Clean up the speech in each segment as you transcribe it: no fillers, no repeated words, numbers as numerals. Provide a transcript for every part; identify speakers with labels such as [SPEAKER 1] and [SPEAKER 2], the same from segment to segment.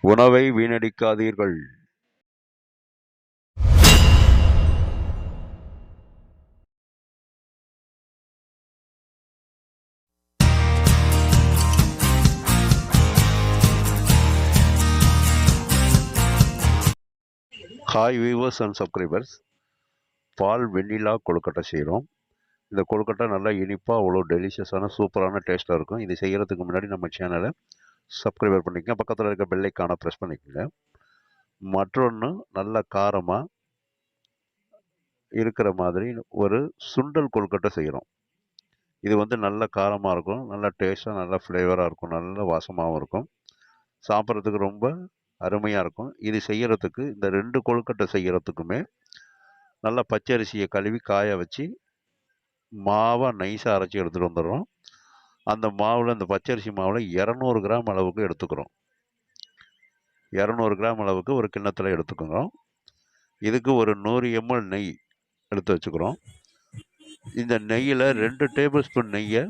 [SPEAKER 1] உணவை வீணடிக்காதீர்கள். Hi viewers and subscribers, பால் வெண்ணிலா கொழுக்கட்டை செய்கிறோம். இந்த கொழுக்கட்டை நல்லா இனிப்பாக அவ்வளோ டெலிஷியஸான சூப்பரான டேஸ்ட்டாக இருக்கும். இது செய்கிறதுக்கு முன்னாடி நம்ம சேனலை சப்ஸ்கிரைபர் பண்ணிக்கங்க, பக்கத்தில் இருக்க பெல்லைக்கான ப்ரெஸ் பண்ணிக்கோங்க. மற்றொன்று, நல்ல காரமாக இருக்கிற மாதிரி ஒரு சுண்டல் கொழுக்கட்டை செய்கிறோம். இது வந்து நல்ல காரமாக இருக்கும், நல்ல டேஸ்ட்டாக, நல்ல ஃப்ளேவராக இருக்கும், நல்ல வாசமாகவும் இருக்கும், சாப்பிட்றதுக்கு ரொம்ப அருமையாக இருக்கும். இது செய்கிறதுக்கு, இந்த 2 கொழுக்கட்டை செய்கிறதுக்குமே நல்லா பச்சரிசியை கழுவி காய வச்சு மாவை நைஸாக அரைச்சி எடுத்துகிட்டு வந்துடுறோம். அந்த மாவில், இந்த பச்சரிசி மாவில் 200 கிராம் அளவுக்கு எடுத்துக்கிறோம். 200 கிராம் அளவுக்கு ஒரு கிண்ணத்தில் எடுத்துக்கிறோம். இதுக்கு ஒரு 100 ml நெய் எடுத்து வச்சுக்கிறோம். இந்த நெய்யில் 2 டேபிள் ஸ்பூன் நெய்யை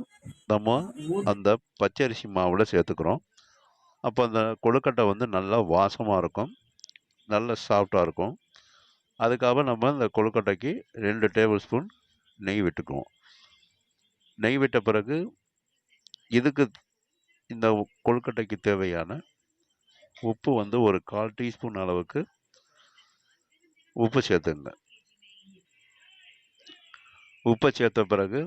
[SPEAKER 1] நம்ம அந்த பச்சரிசி மாவில் சேர்த்துக்கிறோம். அப்போ அந்த கொழுக்கட்டை வந்து நல்லா வாசமாக இருக்கும், நல்ல சாஃப்டாக இருக்கும். அதுக்காக நம்ம இந்த கொழுக்கட்டைக்கு 2 டேபிள் ஸ்பூன் நெய் விட்டுக்குவோம். நெய் விட்ட பிறகு இதுக்கு, இந்த கொழுக்கட்டைக்கு தேவையான உப்பு வந்து ஒரு 1/4 டீஸ்பூன் அளவுக்கு உப்பு சேர்த்துங்க. உப்பை சேர்த்த பிறகு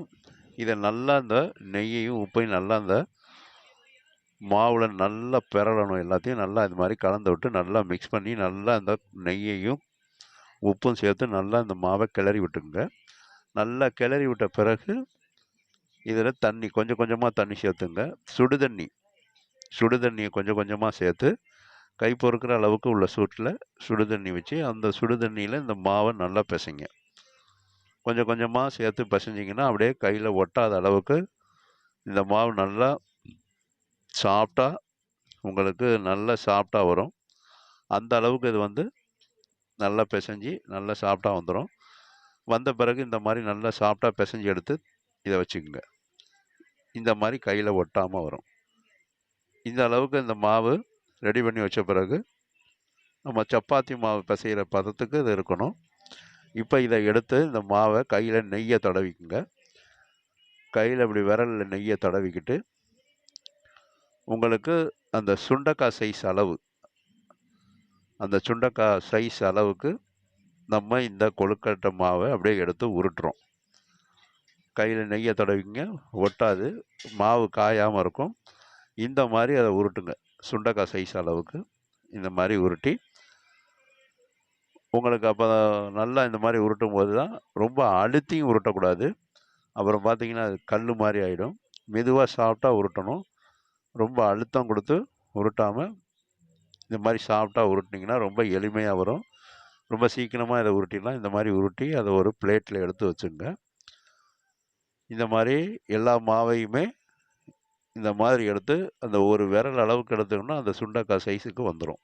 [SPEAKER 1] இதை நல்லா, இந்த நெய்யையும் உப்பையும் நல்லா அந்த மாவில் நல்லா பெரளணும். எல்லாத்தையும் நல்லா இது மாதிரி கலந்து விட்டு நல்லா மிக்ஸ் பண்ணி, நல்லா அந்த நெய்யையும் உப்பும் சேர்த்து நல்லா இந்த மாவை கிளறி விட்டுக்குங்க. நல்லா கிளறி விட்ட பிறகு இதில் தண்ணி, கொஞ்சம் கொஞ்சமாக தண்ணி சேர்த்துங்க. சுடுதண்ணியை கொஞ்சம் கொஞ்சமாக சேர்த்து கை பொறுக்கிற அளவுக்கு உள்ள சூட்டில் சுடுதண்ணி வச்சு, அந்த சுடுதண்ணியில் இந்த மாவை நல்லா பிசைங்க. கொஞ்சம் கொஞ்சமாக சேர்த்து பிசைஞ்சிங்கன்னா அப்படியே கையில் ஒட்டாத அளவுக்கு இந்த மாவு நல்லா சாஃப்டாக, உங்களுக்கு நல்லா சாஃப்டாக வரும். அந்த அளவுக்கு இது வந்து நல்லா பிசைஞ்சு நல்லா சாஃப்டாக வந்துடும். வந்த பிறகு இந்த மாதிரி நல்லா சாஃப்டாக பிசைஞ்சு எடுத்து இதை வச்சுக்கோங்க. இந்த மாதிரி கையில் ஒட்டாமல் வரும். இந்த அளவுக்கு இந்த மாவு ரெடி பண்ணி வச்ச பிறகு நம்ம சப்பாத்தி மாவு பிசைகிற பதத்துக்கு இது இருக்கணும். இப்போ இதை எடுத்து இந்த மாவை கையில் நெய்யை தடவிக்குங்க. கையில் இப்படி விரலில் நெய்யை தடவிக்கிட்டு, உங்களுக்கு அந்த சுண்டக்காய் சைஸ் அளவு, அந்த சுண்டக்காய் சைஸ் அளவுக்கு நம்ம இந்த கொழுக்கட்டை மாவை அப்படியே எடுத்து உருட்டுறோம். கையில் நெய்யை தடவிக்குங்க, ஒட்டாது, மாவு காயாமல் இருக்கும். இந்த மாதிரி அதை உருட்டுங்க. சுண்டக்காய் சைஸ் அளவுக்கு இந்த மாதிரி உருட்டி, உங்களுக்கு அப்போ நல்லா இந்த மாதிரி உருட்டும் போது தான், ரொம்ப அழுத்தியும் உருட்டக்கூடாது. அப்புறம் பார்த்தீங்கன்னா அது கல் மாதிரி ஆகிடும். மெதுவாக சாஃப்டாக உருட்டணும். ரொம்ப அழுத்தம் கொடுத்து உருட்டாமல் இந்த மாதிரி சாஃப்டாக உருட்டினீங்கன்னா ரொம்ப எளிமையாக வரும். ரொம்ப சீக்கிரமாக இதை உருட்டிடலாம். இந்த மாதிரி உருட்டி அதை ஒரு பிளேட்டில் எடுத்து வச்சுங்க. இந்த மாதிரி எல்லா மாவையுமே இந்த மாதிரி எடுத்து அந்த ஒரு விரல் அளவுக்கு எடுத்தோம்னா அந்த சுண்டக்காய் சைஸுக்கு வந்துடும்.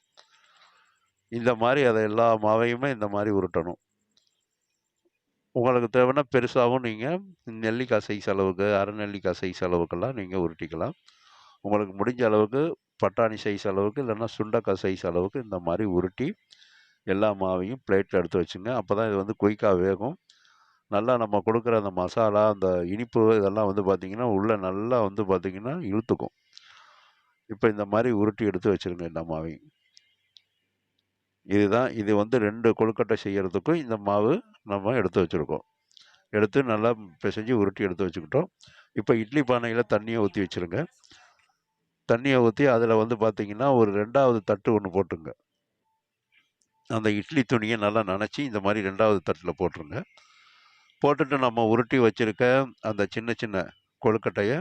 [SPEAKER 1] இந்த மாதிரி அதை எல்லா மாவையுமே இந்த மாதிரி உருட்டணும். உங்களுக்கு தேவைன்னா பெருசாகவும் நீங்கள் நெல்லிக்காய் சைஸ் அளவுக்கு, அரை நெல்லிக்காய் சைஸ் அளவுக்கெல்லாம் நீங்கள் உருட்டிக்கலாம். உங்களுக்கு முடிஞ்ச அளவுக்கு பட்டாணி சைஸ் அளவுக்கு, இல்லைன்னா சுண்டக்காய் சைஸ் அளவுக்கு இந்த மாதிரி உருட்டி எல்லா மாவையும் பிளேட்டில் எடுத்து வச்சுங்க. அப்போ தான் இது வந்து குயிக்காக வேகும். நல்லா நம்ம கொடுக்குற அந்த மசாலா, அந்த இனிப்பு இதெல்லாம் வந்து பார்த்திங்கன்னா உள்ளே நல்லா வந்து பார்த்திங்கன்னா இழுத்துக்கும். இப்போ இந்த மாதிரி உருட்டி எடுத்து வச்சுருங்க இந்த மாவையும். இதுதான், இது வந்து 2 கொழுக்கட்டை செய்கிறதுக்கும் இந்த மாவு நம்ம எடுத்து வச்சுருக்கோம். எடுத்து நல்லா பிசைஞ்சு உருட்டி எடுத்து வச்சுக்கிட்டோம். இப்போ இட்லி பானையில் தண்ணியை ஊற்றி வச்சுருங்க. தண்ணியை ஊற்றி அதில் வந்து பார்த்திங்கன்னா ஒரு 2வது தட்டு ஒன்று போட்டுங்க. அந்த இட்லி துணியை நல்லா நனைச்சி இந்த மாதிரி 2வது தட்டில் போட்டுருங்க. போட்டுட்டு நம்ம உருட்டி வச்சுருக்க அந்த சின்ன சின்ன கொழுக்கட்டையை,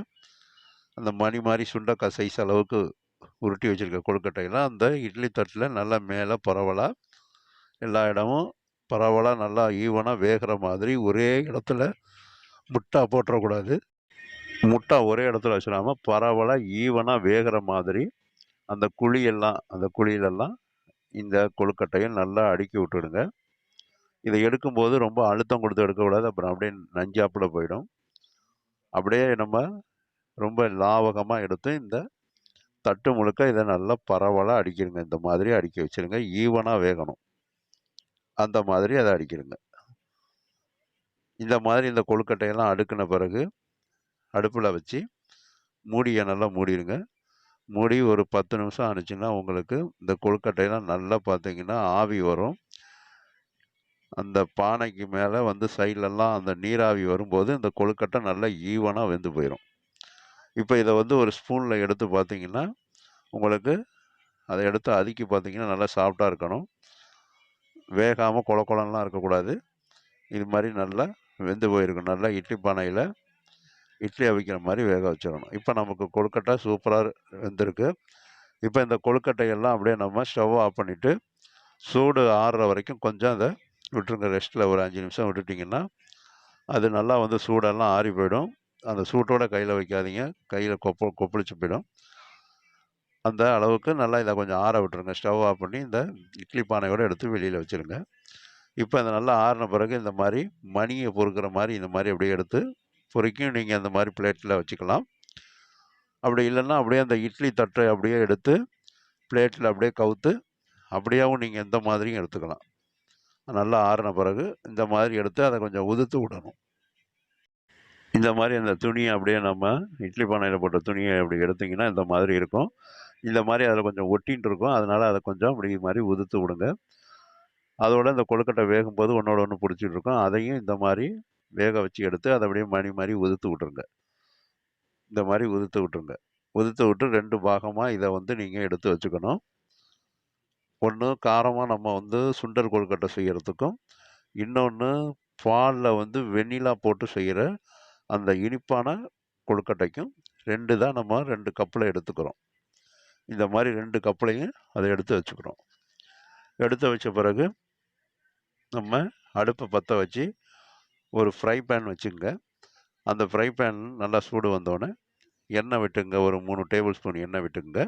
[SPEAKER 1] அந்த மணி மாதிரி சுண்டக்காய் சைஸ் அளவுக்கு உருட்டி வச்சுருக்க கொழுக்கட்டையெல்லாம் அந்த இட்லி தட்டில் நல்லா மேலே பரவலாக, எல்லா இடமும் பரவலாக நல்லா ஈவனாக வேகிற மாதிரி, ஒரே இடத்துல முட்டா போட்டுறக்கூடாது. முட்டா ஒரே இடத்துல வச்சிடாமல் பரவலாக ஈவனாக வேகிற மாதிரி அந்த குழியிலெல்லாம் இந்த கொழுக்கட்டையை நல்லா அடுக்கி விட்டுடுங்க. இதை எடுக்கும்போது ரொம்ப அழுத்தம் கொடுத்து எடுக்கக்கூடாது, அப்புறம் அப்படியே நஞ்சாப்பில் போயிடும். அப்படியே நம்ம ரொம்ப லாவகமாக எடுத்து இந்த தட்டு முழுக்க இதை நல்லா பரவலாக அடிக்கிருங்க. இந்த மாதிரி அடிக்க வச்சிருங்க. ஈவனாக வேகணும். அந்த மாதிரி அதை அடிக்கிருங்க. இந்த மாதிரி இந்த கொழுக்கட்டையெல்லாம் அடுக்கின பிறகு அடுப்பில் வச்சு மூடியை நல்லா மூடிடுங்க. மூடி ஒரு 10 நிமிஷம் ஆனிச்சுன்னா உங்களுக்கு இந்த கொழுக்கட்டையெல்லாம் நல்லா பார்த்தீங்கன்னா ஆவி வரும். அந்த பானைக்கு மேலே வந்து சைட்லெல்லாம் அந்த நீராவி வரும்போது இந்த கொழுக்கட்டை நல்லா ஈவனாக வெந்து போயிடும். இப்போ இதை வந்து ஒரு ஸ்பூனில் எடுத்து பார்த்தீங்கன்னா உங்களுக்கு அதை எடுத்து அதுக்கி பார்த்தீங்கன்னா நல்லா சாஃப்டாக இருக்கணும். வேகாமல் கொல கொலன்லாம் இருக்கக்கூடாது. இது மாதிரி நல்லா வெந்து போயிருக்கும். நல்லா இட்லி பானையில் இட்லி அவிக்கிற மாதிரி வேக வச்சிடணும். இப்போ நமக்கு கொழுக்கட்டை சூப்பராக வெந்திருக்கு. இப்போ இந்த கொழுக்கட்டையெல்லாம் அப்படியே நம்ம ஸ்டவ் ஆஃப் பண்ணிவிட்டு சூடு ஆறுற வரைக்கும் கொஞ்சம் அதை விட்டுருங்க. ரெஸ்ட்டில் ஒரு 5 நிமிஷம் விட்டுட்டிங்கன்னா அது நல்லா வந்து சூடெல்லாம் ஆறி போயிடும். அந்த சூட்டோட கையில் வைக்காதீங்க. கையில் கொப்பளிச்சு போயிடும். அந்த அளவுக்கு நல்லா இதை கொஞ்சம் ஆற விட்டுருங்க. ஸ்டவ் ஆஃப் பண்ணி இந்த இட்லி பானையோடு எடுத்து வெளியில் வச்சுருங்க. இப்போ இந்த நல்லா ஆறின பிறகு இந்த மாதிரி மணியை பொறுக்கிற மாதிரி இந்த மாதிரி அப்படியே எடுத்து பொறுக்கியும் நீங்கள் அந்த மாதிரி பிளேட்டில் வச்சுக்கலாம். அப்படி இல்லைன்னா அப்படியே அந்த இட்லி தட்டை அப்படியே எடுத்து பிளேட்டில் அப்படியே கவுத்து அப்படியேவும் நீங்கள் இந்த மாதிரியும் எடுத்துக்கலாம். நல்லா ஆறின பிறகு இந்த மாதிரி எடுத்து அதை கொஞ்சம் உதுத்து விடணும். இந்த மாதிரி அந்த துணியை அப்படியே நம்ம இட்லி பானையில் போட்ட துணியை அப்படி எடுத்திங்கன்னா இந்த மாதிரி இருக்கும். இந்த மாதிரி அதில் கொஞ்சம் ஒட்டின்ட்டு இருக்கும். அதனால் அதை கொஞ்சம் அப்படி மாதிரி உதுத்து விடுங்க. அதோட இந்த கொழுக்கட்டை வேகும்போது ஒன்றோட ஒன்று பிடிச்சிட்டு இருக்கும். அதையும் இந்த மாதிரி வேக வச்சு எடுத்து அதை அப்படியே மணி மாதிரி உதுத்து விட்டுருங்க. இந்த மாதிரி உதுத்து விட்டுருங்க. உதுத்து விட்டு 2 பாகமாக இதை வந்து நீங்கள் எடுத்து வச்சுக்கணும். ஒன்று காரமாக நம்ம வந்து சுண்டல் கொழுக்கட்டை செய்கிறதுக்கும், இன்னொன்று பாலில் வந்து வெண்ணிலா போட்டு செய்கிற அந்த இனிப்பான கொழுக்கட்டைக்கும் 2 தான் நம்ம 2 கப்பில் எடுத்துக்கிறோம். இந்த மாதிரி 2 கப்புலையும் அதை எடுத்து வச்சுக்கிறோம். எடுத்து வச்ச பிறகு நம்ம அடுப்பை பற்ற வச்சு ஒரு ஃப்ரை பேன் வச்சுங்க. அந்த ஃப்ரை பேன் நல்லா சூடு வந்தோடனே எண்ணெய் விட்டுங்க. ஒரு 3 டேபிள் ஸ்பூன் எண்ணெய் விட்டுங்க.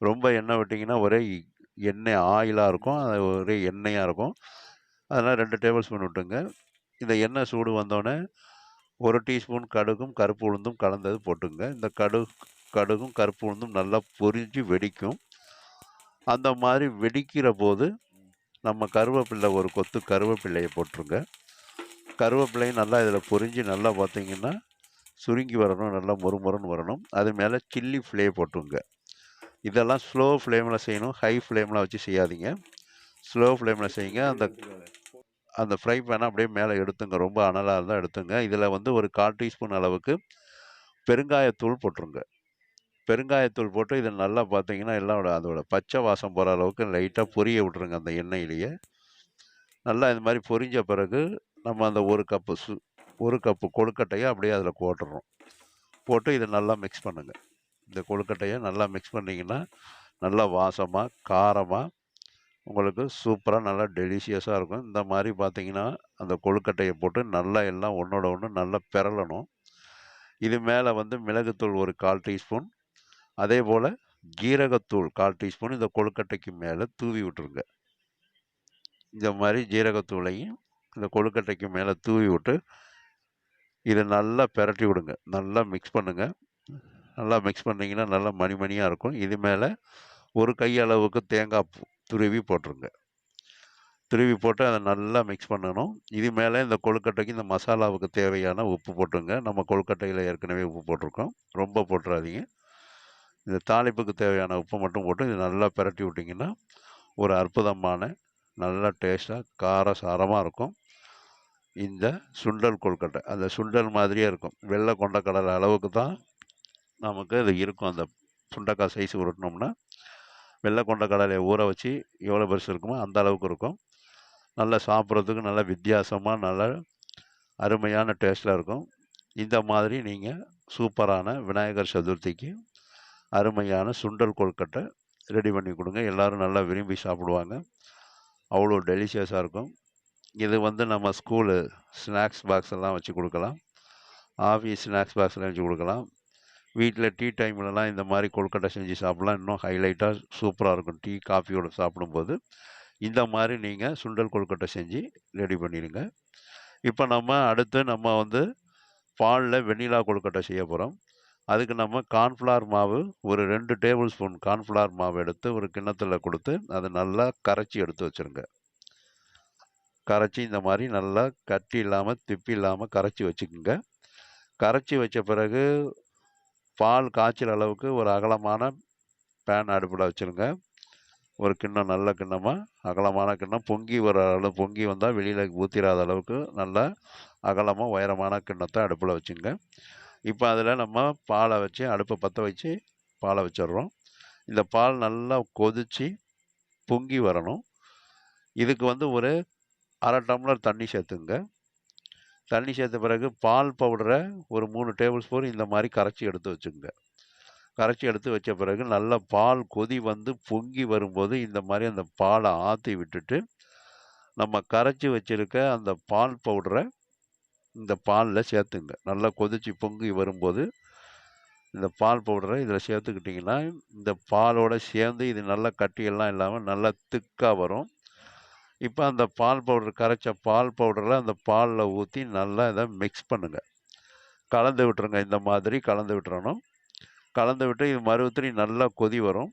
[SPEAKER 1] ரொம்ப எண்ணெய் விட்டிங்கன்னா ஒரே எண்ணெய் ஆயிலாக இருக்கும். அது ஒரே எண்ணெயாக இருக்கும். அதனால் 2 டேபிள் ஸ்பூன் விட்டுங்க. இந்த எண்ணெய் சூடு வந்தோடனே 1 டீஸ்பூன் கடுகும் கருப்பு உளுந்தும் கலந்தது போட்டுங்க. இந்த கடுகும் கருப்பு உளுந்தும் நல்லா பொரிஞ்சு வெடிக்கும். அந்த மாதிரி வெடிக்கிற போது நம்ம கருவேப்பில்லை ஒரு கொத்து கருவேப்பில்லையை போட்டுருங்க. கருவேப்பிலையும் நல்லா இதில் பொரிஞ்சு நல்லா பார்த்தீங்கன்னா சுருங்கி வரணும், நல்லா மொறுமொறுன்னு வரணும். அது மேலே சில்லி ஃப்ளே போட்டுருங்க. இதெல்லாம் ஸ்லோ ஃப்ளேமில் செய்யணும். ஹை ஃப்ளேமில் வச்சு செய்யாதீங்க. ஸ்லோ ஃப்ளேமில் செய்யுங்க. அந்த ஃப்ரை பேனை அப்படியே மேலே எடுத்துங்க. ரொம்ப அனலாக இருந்தால் எடுத்துங்க. இதில் வந்து ஒரு 1/4 டீஸ்பூன் அளவுக்கு பெருங்காயத்தூள் போட்டுருங்க. பெருங்காயத்தூள் போட்டு இதை நல்லா பார்த்தீங்கன்னா எல்லாம் அதோட பச்சை வாசம் போகிற அளவுக்கு லைட்டாக பொரிய விட்ருங்க அந்த எண்ணெயிலேயே. நல்லா இந்த மாதிரி பொரிஞ்ச பிறகு நம்ம அந்த 1 கப்பு கொழுக்கட்டையை அப்படியே அதில் போட்டுடுறோம். போட்டு இதை நல்லா மிக்ஸ் பண்ணுங்கள். இந்த கொழுக்கட்டையை நல்லா மிக்ஸ் பண்ணிங்கன்னா நல்லா வாசமாக காரமாக உங்களுக்கு சூப்பராக நல்லா டெலிஷியஸாக இருக்கும். இந்த மாதிரி பார்த்தீங்கன்னா அந்த கொழுக்கட்டையை போட்டு நல்லா எல்லாம் ஒன்றோட ஒன்று நல்லா பெரளணும். இது மேலே வந்து மிளகுத்தூள் ஒரு 1/4 டீஸ்பூன், அதே போல் ஜீரகத்தூள் 1/4 டீஸ்பூன் இந்த கொழுக்கட்டைக்கு மேலே தூவி விட்டுருங்க. இந்த மாதிரி ஜீரகத்தூளையும் இந்த கொழுக்கட்டைக்கு மேலே தூவி விட்டு இதை நல்லா பெரட்டி விடுங்க. நல்லா மிக்ஸ் பண்ணுங்கள். நல்லா மிக்ஸ் பண்ணிங்கன்னா நல்லா மணிமணியாக இருக்கும். இது மேலே ஒரு கை அளவுக்கு தேங்காய் துருவி போட்டுருங்க. துருவி போட்டு அதை நல்லா மிக்ஸ் பண்ணணும். இது மேலே இந்த கொழுக்கட்டைக்கு இந்த மசாலாவுக்கு தேவையான உப்பு போட்டுருங்க. நம்ம கொழுக்கட்டையில் ஏற்கனவே உப்பு போட்டிருக்கோம். ரொம்ப போட்டுறாதீங்க. இந்த தாளிப்புக்கு தேவையான உப்பு மட்டும் போட்டு இது நல்லா பெரட்டி விட்டிங்கன்னா ஒரு அற்புதமான நல்ல டேஸ்ட்டாக காரசாரமாக இருக்கும். இந்த சுண்டல் கொழுக்கட்டை அந்த சுண்டல் மாதிரியே இருக்கும். வெள்ளை கொண்டக்கடலை அளவுக்கு தான் நமக்கு இது இருக்கும். அந்த சுண்டக்காய் சைஸ் உருட்டினோம்னா வெள்ளை கொண்டக்கடலையை ஊற வச்சு எவ்வளோ பெருசு இருக்குமோ அந்த அளவுக்கு இருக்கும். நல்லா சாப்பிட்றதுக்கு நல்லா வித்தியாசமாக நல்லா அருமையான டேஸ்ட்டில் இருக்கும். இந்த மாதிரி நீங்கள் சூப்பரான விநாயகர் சதுர்த்திக்கு அருமையான சுண்டல் கொழுக்கட்டை ரெடி பண்ணி கொடுங்க. எல்லோரும் நல்லா விரும்பி சாப்பிடுவாங்க. அவ்வளோ டெலிஷியஸாக இருக்கும். இது வந்து நம்ம ஸ்கூலு ஸ்நாக்ஸ் பாக்ஸ் எல்லாம் வச்சு கொடுக்கலாம். ஆஃபீஸ் ஸ்நாக்ஸ் பாக்ஸ்லாம் வச்சு கொடுக்கலாம். வீட்டில் டீ டைம்லலாம் இந்த மாதிரி கொழுக்கட்டை செஞ்சு சாப்பிட்லாம். இன்னும் ஹைலைட்டாக சூப்பராக இருக்கும். டீ காஃபியோடு சாப்பிடும்போது இந்த மாதிரி நீங்கள் சுண்டல் கொழுக்கட்டை செஞ்சு ரெடி பண்ணிடுங்க. இப்போ அடுத்து நம்ம வந்து பாலில் வெண்ணிலா கொழுக்கட்டை செய்ய போகிறோம். அதுக்கு நம்ம கார்ன்ஃப்ளவர் மாவு ஒரு 2 டேபிள் ஸ்பூன் கார்ன்ஃப்ளவர் மாவு எடுத்து ஒரு கிண்ணத்தில் கொடுத்து அதை நல்லா கரைச்சி எடுத்து வச்சுருங்க. கரைச்சி இந்த மாதிரி நல்லா கட்டி இல்லாமல் திப்பி இல்லாமல் கரைச்சி வச்சுக்கோங்க. கரைச்சி வச்ச பிறகு பால் காய்ச்சல் அளவுக்கு ஒரு அகலமான பேன் அடுப்பில் வச்சுருங்க. ஒரு கிண்ணம், நல்ல கிண்ணமாக அகலமான கிண்ணம், பொங்கி வர அளவு, பொங்கி வந்தால் வெளியில் ஊற்றிடாத அளவுக்கு நல்ல அகலமாக உயரமான கிண்ணத்தை அடுப்பில் வச்சுங்க. இப்போ அதில் நம்ம பாலை வச்சு அடுப்பை பற்ற வச்சு பாலை வச்சிடுறோம். இந்த பால் நல்லா கொதித்து பொங்கி வரணும். இதுக்கு ஒரு அரை டம்ளர் தண்ணி சேர்த்துங்க. தண்ணி சேர்த்த பிறகு பால் பவுடரை ஒரு 3 டேபிள் ஸ்பூன் இந்த மாதிரி கரைச்சி எடுத்து வச்சுங்க. கரைச்சி எடுத்து வச்ச பிறகு நல்லா பால் கொதி பொங்கி வரும்போது இந்த மாதிரி அந்த பாலை ஆற்றி விட்டுட்டு நம்ம கரைச்சி வச்சிருக்க அந்த பால் பவுடரை இந்த பாலில் சேர்த்துங்க. நல்லா கொதித்து பொங்கி வரும்போது இந்த பால் பவுடரை இதில் சேர்த்துக்கிட்டிங்கன்னா இந்த பாலோடு சேர்ந்து இது நல்லா கட்டியெல்லாம் இல்லாமல் நல்லா திக்காக வரும். இப்போ அந்த பால் பவுடர், கரைச்ச பால் பவுடரில் அந்த பாலில் ஊற்றி நல்லா இதை மிக்ஸ் பண்ணுங்கள். கலந்து விட்டுருங்க. இந்த மாதிரி கலந்து விட்டுறணும். கலந்து விட்டு இது மறுபடி நல்லா கொதி வரும்.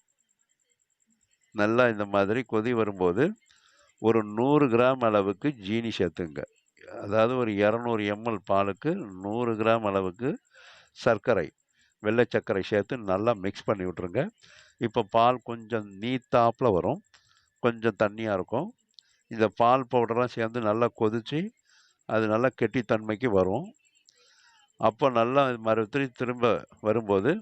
[SPEAKER 1] நல்லா இந்த மாதிரி கொதி வரும்போது ஒரு 100 கிராம் அளவுக்கு ஜீனி சேர்த்துங்க. அதாவது ஒரு 200 ml பாலுக்கு 100 கிராம் அளவுக்கு சர்க்கரை, வெள்ளை சர்க்கரை சேர்த்து நல்லா மிக்ஸ் பண்ணி விட்டுருங்க. இப்போ பால் கொஞ்சம் நீத்தாப்பில் வரும், கொஞ்சம் தண்ணியாக இருக்கும். இந்த பால் பவுடர்லாம் சேர்ந்து நல்லா கொதித்து அது நல்லா கெட்டித்தன்மைக்கு வரும். அப்போ நல்லா மறுபடி திரும்ப வரும்போது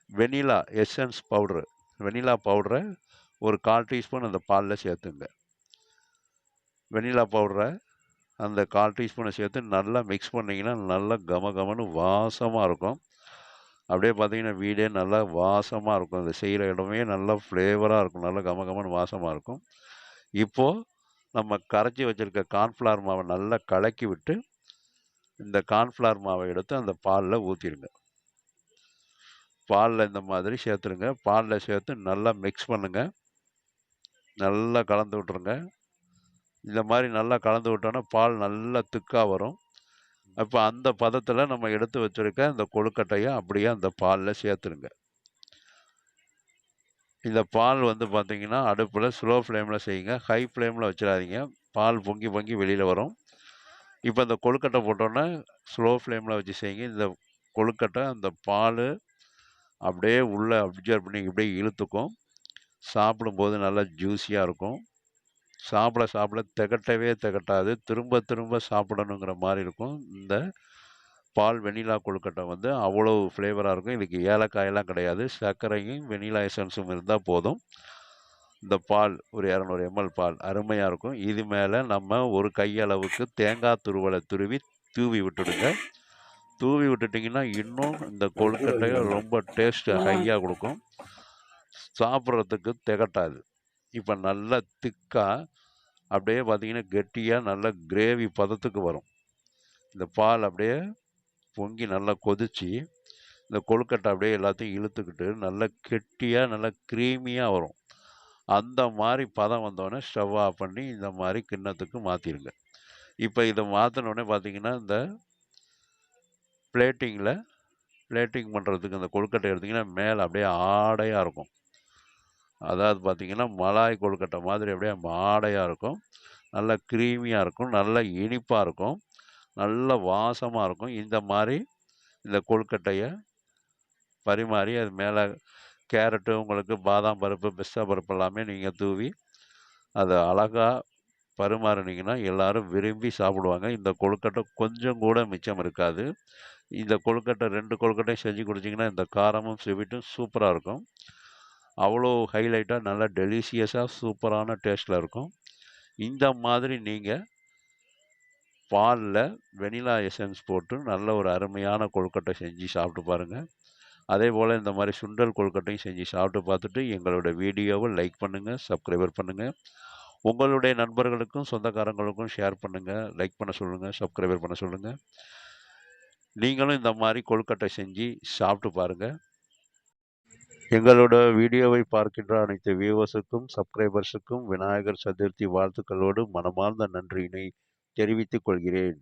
[SPEAKER 1] வெனிலா எசன்ஸ் பவுட்ரு, வெனிலா பவுடரை ஒரு 1/4 டீஸ்பூன் அந்த பாலில் சேர்த்துங்க. வெனிலா பவுடரை அந்த 1/4 டீஸ்பூனை சேர்த்து நல்லா மிக்ஸ் பண்ணிங்கன்னா நல்லா கமகமன்னு வாசமாக இருக்கும். அப்படியே பார்த்தீங்கன்னா வீடே நல்லா வாசமாக இருக்கும். அது செய்கிற இடமே நல்லா ஃப்ளேவராக இருக்கும், நல்லா கமகமன்னு வாசமாக இருக்கும். இப்போது நம்ம கரைச்சி வச்சுருக்க கார்ன்ஃப்ளவர் மாவை நல்லா கலக்கி விட்டு இந்த கார்ன்ஃப்ளவர் மாவை எடுத்து அந்த பாலில் ஊற்றிடுங்க. பாலில் இந்த மாதிரி சேர்த்துருங்க. பாலில் சேர்த்து நல்லா மிக்ஸ் பண்ணுங்கள். நல்லா கலந்து விட்டுருங்க. இந்த மாதிரி நல்லா கலந்து விட்டோன்னா பால் நல்லா திக்காக வரும். அப்போ அந்த பதத்தில் நம்ம எடுத்து வச்சுருக்க இந்த கொழுக்கட்டையை அப்படியே அந்த பாலில் சேர்த்துருங்க. இந்த பால் பார்த்திங்கன்னா அடுப்பில் ஸ்லோ ஃப்ளேமில் செய்யுங்க, ஹை ஃப்ளேமில் வச்சிடாதீங்க. பால் பொங்கி பொங்கி வெளியில் வரும். இப்போ இந்த கொழுக்கட்டை போட்டோன்னே ஸ்லோ ஃப்ளேமில் வச்சு செய்யுங்க. இந்த கொழுக்கட்டை அந்த பால் அப்படியே உள்ளே அப்சர்வ் பண்ணி இப்படியே இழுத்துக்கும். சாப்பிடும்போது நல்லா ஜூஸியாக இருக்கும். சாப்பிட சாப்பிட திகட்டவே திகட்டாது, திரும்ப திரும்ப சாப்பிடணுங்கிற மாதிரி இருக்கும். இந்த பால் வெனிலா கொழுக்கட்டை அவ்வளோ ஃப்ளேவராக இருக்கும். இதுக்கு ஏலக்காயெல்லாம் கிடையாது, சர்க்கரையும் வெனிலா எசன்ஸும் இருந்தால் போதும். இந்த பால் ஒரு 200 ml பால் அருமையாக இருக்கும். இது மேலே நம்ம ஒரு கையளவுக்கு தேங்காய் துருவலை தூவி விட்டுடுங்க. தூவி விட்டுட்டிங்கன்னா இன்னும் இந்த கொழுக்கட்டையை ரொம்ப டேஸ்ட்டு ஹையாக கொடுக்கும், சாப்பிட்றதுக்கு திகட்டாது. இப்போ நல்லா திக்காக அப்படியே பார்த்தீங்கன்னா கெட்டியாக நல்ல கிரேவி பதத்துக்கு வரும். இந்த பால் அப்படியே பொங்கி நல்லா கொதித்து இந்த கொழுக்கட்டை அப்படியே எல்லாத்தையும் இழுத்துக்கிட்டு நல்லா கெட்டியாக நல்லா க்ரீமியாக வரும். அந்த மாதிரி பதம் வந்தோடனே ஸ்டவ் ஆஃப் பண்ணி இந்த மாதிரி கிண்ணத்துக்கு மாற்றிடுங்க. இப்போ இதை மாற்றினோடனே பார்த்தீங்கன்னா இந்த பிளேட்டிங் பண்ணுறதுக்கு இந்த கொழுக்கட்டை எடுத்திங்கன்னா மேலே அப்படியே ஆடையாக இருக்கும். அதாவது பார்த்திங்கன்னா மலாய் கொழுக்கட்டை மாதிரி அப்படியே ஆடையாக இருக்கும், நல்லா க்ரீமியாக இருக்கும், நல்லா இனிப்பாக இருக்கும், நல்ல வாசமாக இருக்கும். இந்த மாதிரி இந்த கொழுக்கட்டையை பரிமாறி அது மேலே கேரட்டு, உங்களுக்கு பாதாம் பருப்பு, பிஸ்தா பருப்பு எல்லாமே நீங்கள் தூவி அதை அழகாக பரிமாறினீங்கன்னா எல்லோரும் விரும்பி சாப்பிடுவாங்க. இந்த கொழுக்கட்டை கொஞ்சம் கூட மிச்சம் இருக்காது. இந்த கொழுக்கட்டை 2 கொழுக்கட்டையும் செஞ்சு கொடுத்தீங்கன்னா இந்த காரமும் ஸ்வீட்டும் சூப்பராக இருக்கும். அவ்வளோ ஹைலைட்டாக நல்லா டெலிஷியஸாக சூப்பரான டேஸ்ட்டில் இருக்கும். இந்த மாதிரி நீங்கள் பாலில் வெனிலா எசன்ஸ் போட்டு நல்ல ஒரு அருமையான கொழுக்கட்டை செஞ்சு சாப்பிட்டு பாருங்கள். அதே போல் இந்த மாதிரி சுண்டல் கொழுக்கட்டையும் செஞ்சு சாப்பிட்டு பார்த்துட்டு எங்களோட வீடியோவை லைக் பண்ணுங்கள், சப்ஸ்கிரைபர் பண்ணுங்கள். உங்களுடைய நண்பர்களுக்கும் சொந்தக்காரங்களுக்கும் ஷேர் பண்ணுங்கள், லைக் பண்ண சொல்லுங்கள், சப்ஸ்கிரைபர் பண்ண சொல்லுங்கள். நீங்களும் இந்த மாதிரி கொழுக்கட்டை செஞ்சு சாப்பிட்டு பாருங்கள். எங்களோட வீடியோவை பார்க்கின்ற அனைத்து வியூவர்ஸுக்கும் சப்ஸ்கிரைபர்ஸுக்கும் விநாயகர் சதுர்த்தி வாழ்த்துக்களோடு மனமார்ந்த நன்றியினை தெரிவித்துக் கொள்கிறேன்.